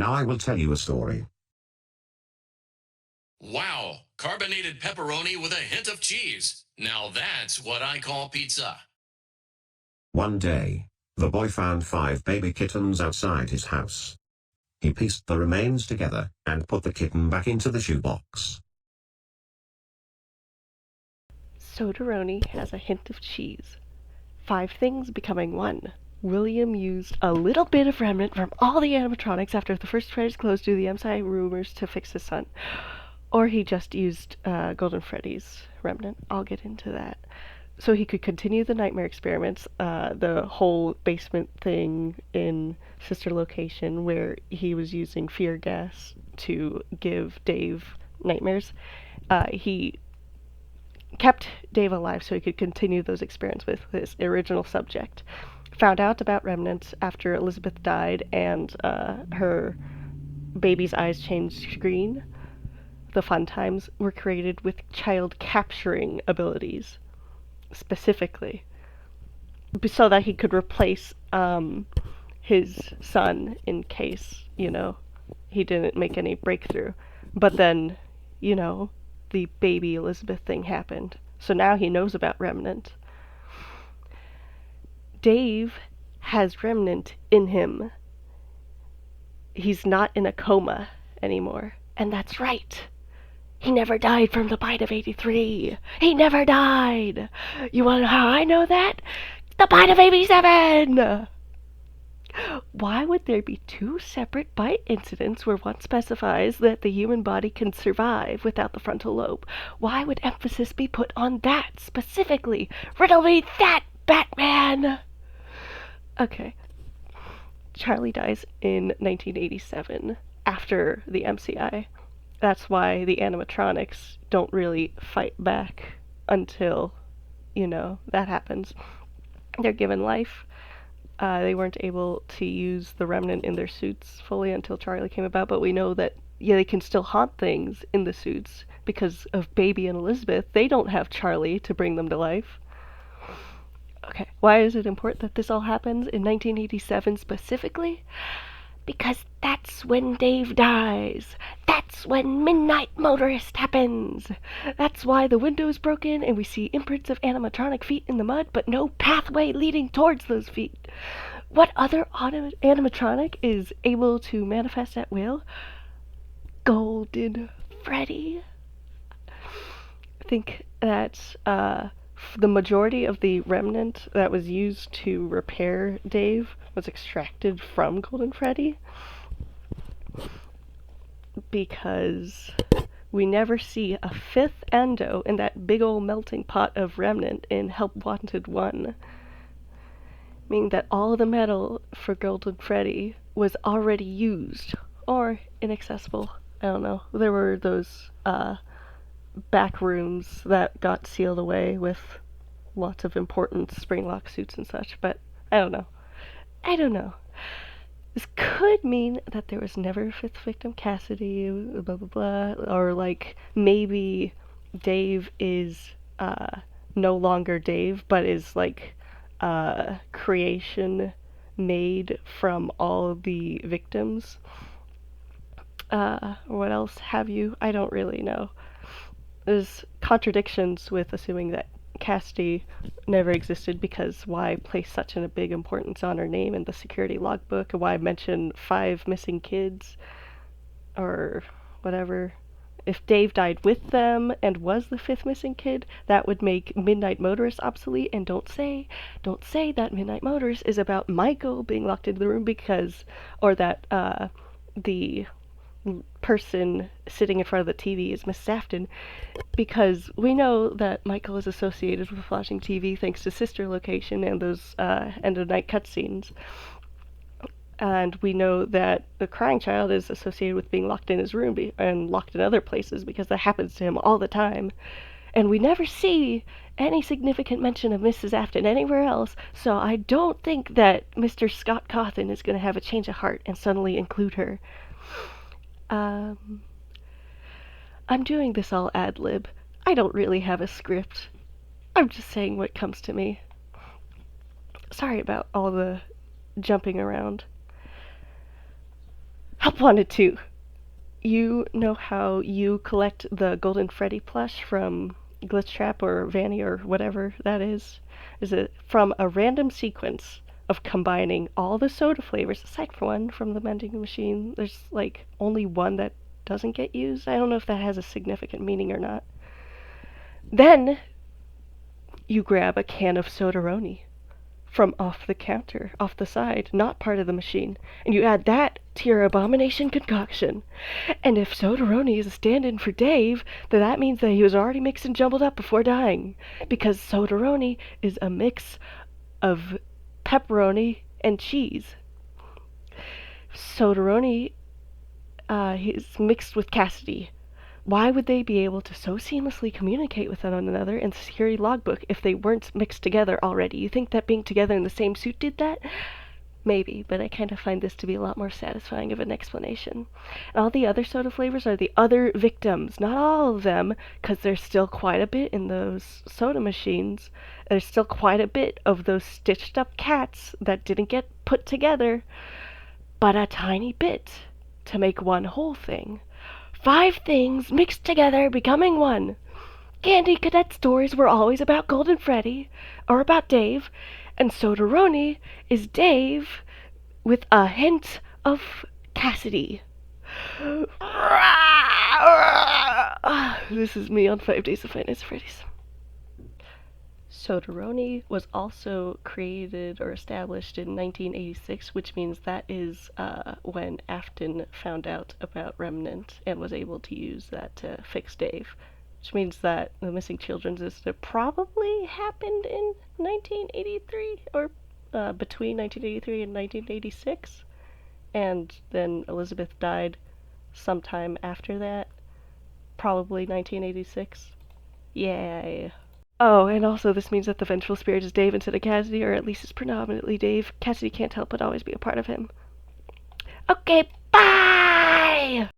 Now I will tell you a story. Wow, carbonated pepperoni with a hint of cheese. Now that's what I call pizza. One day, the boy found 5 baby kittens outside his house. He pieced the remains together and put the kitten back into the shoebox. Sodaroni has a hint of cheese. 5 things becoming 1. William used a little bit of remnant from all the animatronics after the first credits closed due to the MSI rumors to fix his son. Or he just used Golden Freddy's remnant. I'll get into that. So he could continue the nightmare experiments, the whole basement thing in Sister Location where he was using fear gas to give Dave nightmares. He kept Dave alive so he could continue those experiments with his original subject. Found out about remnants after Elizabeth died and her baby's eyes changed green. The fun times were created with child capturing abilities, specifically, so that he could replace his son in case, he didn't make any breakthrough. But then, the baby Elizabeth thing happened. So now he knows about Remnant. Dave has Remnant in him. He's not in a coma anymore. And that's right. He never died from the bite of 83. He never died. You want to know how I know that? The bite of 87! Why would there be 2 separate bite incidents where one specifies that the human body can survive without the frontal lobe? Why would emphasis be put on that specifically? Riddle me that, Batman! Okay. Charlie dies in 1987 after the MCI. That's why the animatronics don't really fight back until, that happens. They're given life. They weren't able to use the remnant in their suits fully until Charlie came about, but we know that, they can still haunt things in the suits because of Baby and Elizabeth. They don't have Charlie to bring them to life. Okay, why is it important that this all happens in 1987 specifically? Because that's when Dave dies. That's when Midnight Motorist happens. That's why the window is broken and we see imprints of animatronic feet in the mud, but no pathway leading towards those feet. What other animatronic is able to manifest at will? Golden Freddy. I think that the majority of the remnant that was used to repair Dave was extracted from Golden Freddy because we never see a 5th endo in that big old melting pot of remnant in Help Wanted 1. Meaning that all the metal for Golden Freddy was already used or inaccessible. I don't know. There were those back rooms that got sealed away with lots of important spring lock suits and such, but I don't know. I don't know. This could mean that there was never a 5th victim, Cassidy, blah blah blah, or like maybe Dave is no longer Dave, but is like creation made from all of the victims. What else have you? I don't really know. There's contradictions with assuming that Cassidy never existed because why place such a big importance on her name in the security logbook and why mention 5 missing kids or whatever. If Dave died with them and was the 5th missing kid, that would make Midnight Motorist obsolete. And don't say that Midnight Motorist is about Michael being locked into the room because, or that the person sitting in front of the TV is Miss Safton, because we know that Michael is associated with watching TV thanks to Sister Location and those end of night cutscenes. And we know that the crying child is associated with being locked in his room and locked in other places because that happens to him all the time. And we never see any significant mention of Mrs. Afton anywhere else, so I don't think that Mr. Scott Cawthon is going to have a change of heart and suddenly include her. I'm doing this all ad lib. I don't really have a script. I'm just saying what comes to me. Sorry about all the jumping around. Help wanted too. You know how you collect the Golden Freddy plush from Glitch Trap or Vanny or whatever that is? Is it from a random sequence of combining all the soda flavors, aside from one from the vending machine? There's like only one that doesn't get used. I don't know if that has a significant meaning or not. Then you grab a can of Sodaroni from off the counter, off the side, not part of the machine, and you add that to your abomination concoction. And if Sodaroni is a stand-in for Dave, then that means that he was already mixed and jumbled up before dying, because Sodaroni is a mix of pepperoni and cheese. Sodaroni is mixed with Cassidy. Why would they be able to so seamlessly communicate with one another in the security logbook if they weren't mixed together already? You think that being together in the same suit did that? Maybe, but I kind of find this to be a lot more satisfying of an explanation. And all the other soda flavors are the other victims. Not all of them, because there's still quite a bit in those soda machines. There's still quite a bit of those stitched up cats that didn't get put together, but a tiny bit to make one whole thing. 5 things mixed together becoming one. Candy Cadet stories were always about Golden Freddy, or about Dave, and Sodaroni is Dave with a hint of Cassidy. This is me on 5 Days of Five Nights at Freddy's. Sodaroni was also created or established in 1986, which means that is when Afton found out about Remnant and was able to use that to fix Dave, which means that the Missing Children's incident probably happened in 1983 or between 1983 and 1986, and then Elizabeth died sometime after that, probably 1986. Yay. Oh, and also this means that the vengeful spirit is Dave instead of Cassidy, or at least it's predominantly Dave. Cassidy can't help but always be a part of him. Okay, bye!